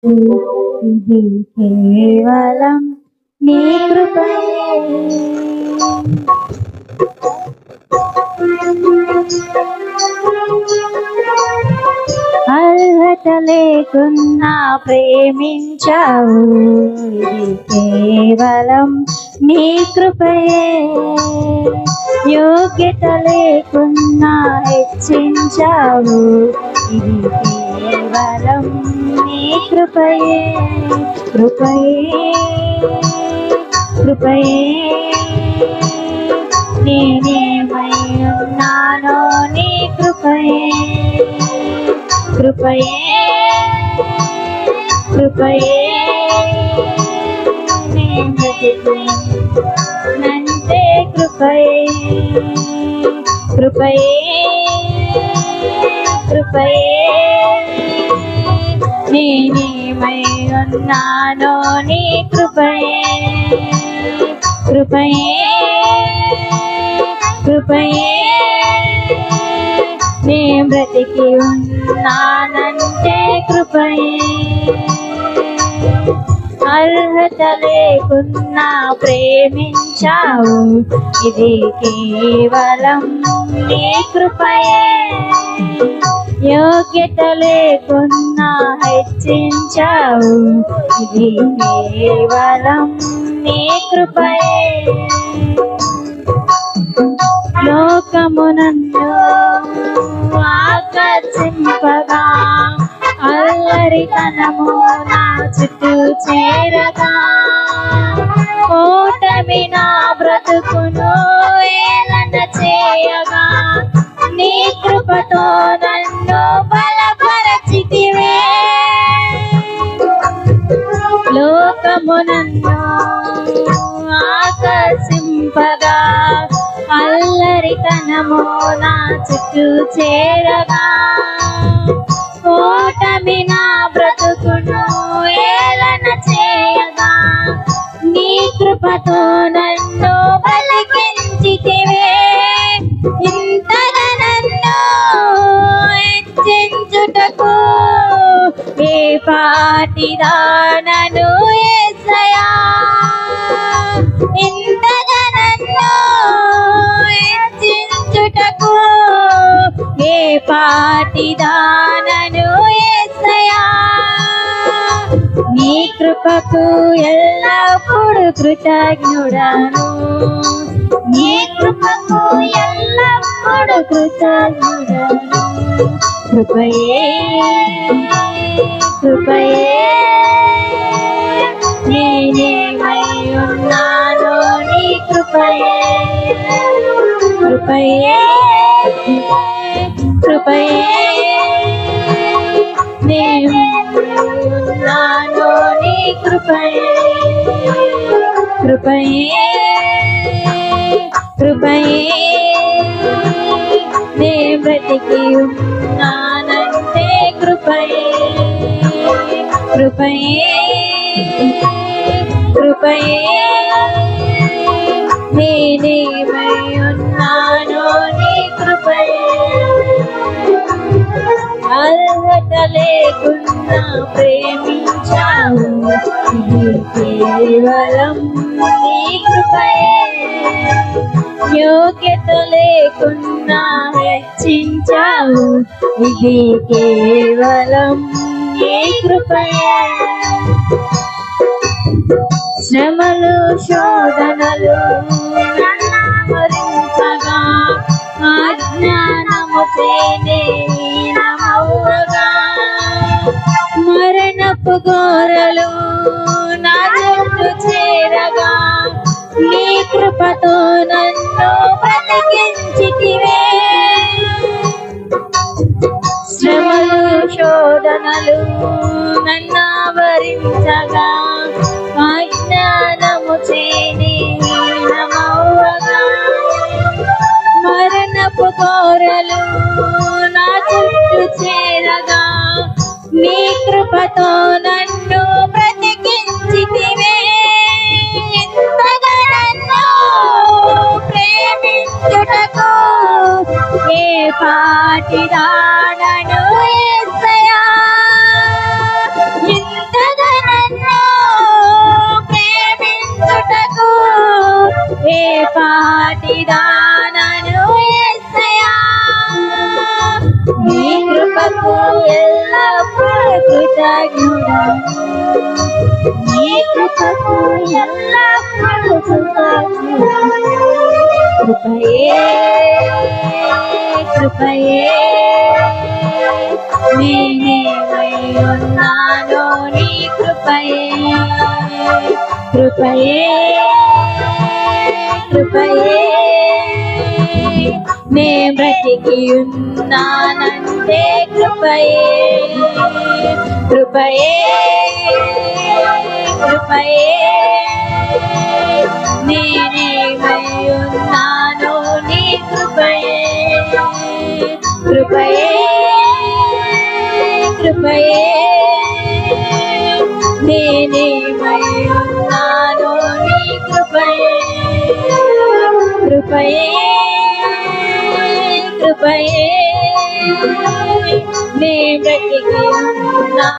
ఇది కేవలం నీ కృపయే. అర్హత లేకున్నా ప్రేమించావు, ఇది కేవలం నీ కృపయే. యోగ్యత లేకున్నా హెచ్చించావు, ఇది కేవలం నీ కృపయే. కృపయే కృపయే నేనేమై ఉన్నానో నీ కృపయే. కృపయే కృపయే నంతే కృపయే. కృపయే కృపయే నేనేమై ఉన్నానో నీ కృపయే. కృపయే కృపయే నే బ్రతికి ఉన్నానంటే కృపయే. అర్హత లేకున్నా ప్రేమించావు, ఇది కేవలం నీ కృపయే. యోగ్యత లేకున్నా హెచ్చించావు, ఇది కేవలం నీ కృపయే. లోకమునందు ఆకర్షింపగా అల్లరితనము నా చుట్టూ చేరగా, ఓటమి నా బ్రతుకును ఏలన చేయగా, నీ కృపతో నన్ను బలపరచితివే. లోకమునందు ఆకర్షింపగా అల్లరితనము నా చుట్టూ చేరగా, ఓటమి నా బ్రతుకును ఏలన చేయగా, నీ కృపతో నన్ను బలికించితివే. ఇంతగా నన్ను హెచ్చించుటకు ఏ పాటిదానను యేసయ్యా. ఇంతగా నన్ను హెచ్చించుటకు ఏ పాటిదానను యేసయ్యా. నీ కృపకు ఎల్లప్పుడు కృతజ్ఞుడను, నీ కృపకు ఎల్లప్పుడు కృతజ్ఞుడను. కృపయే కృపయే నేనేమై ఉన్నానో నీ కృపయే. కృపయే కృపయే నేనున్నానో నీ కృపయే. కృపయే కృపయే నే బ్రతికి ఉన్నానంటే కృపయే. కృపయే కృపయే నేనేమై ఉన్నానో నీ కృపయే. అర్హత లేకున్నా ప్రేమించావు, ఇది కేవలం నీ కృపయే. యోగ్యత లేకున్నా హెచ్చించావు, ఇది కేవలం నీ కృపయే. శ్రమలు శోధనలు నన్నమరించగా, అజ్ఞానము నమవ్వగా, మరణపు గోరలు నా చుట్టూ చేరగా, నీ కృపతో నన్ను బ్రతికించితివే. శ్రమలు శోధనలు నన్నావరించగా, అజ్ఞానము నమవ్వగా, మరణపు కోరలు నా చుట్టూ చేరగా, నీ కృపతో నన్ను బ్రతికించితివే. ఇంతగా నన్ను ప్రేమించుటకు ఏ పాటిదానను యేసయ్యా. ఇంత ధన్యుడను నీ కృపకు ఎల్లప్పుడూ కృతజ్ఞుడను కృపయే కృపయే నేనేమై ఉన్నానో నీ కృపయే కృపయే కృపయే నే బ్రతికి ఉన్నానంటే కృపయే కృపయే కృపయే నేనేమై ఉన్నానో నీ కృపయే కృపయే కృపయే నేనేమై ఉన్నానో నీ కృపయే కృపయే కృపయే నే బ్రతికి ఉన్నా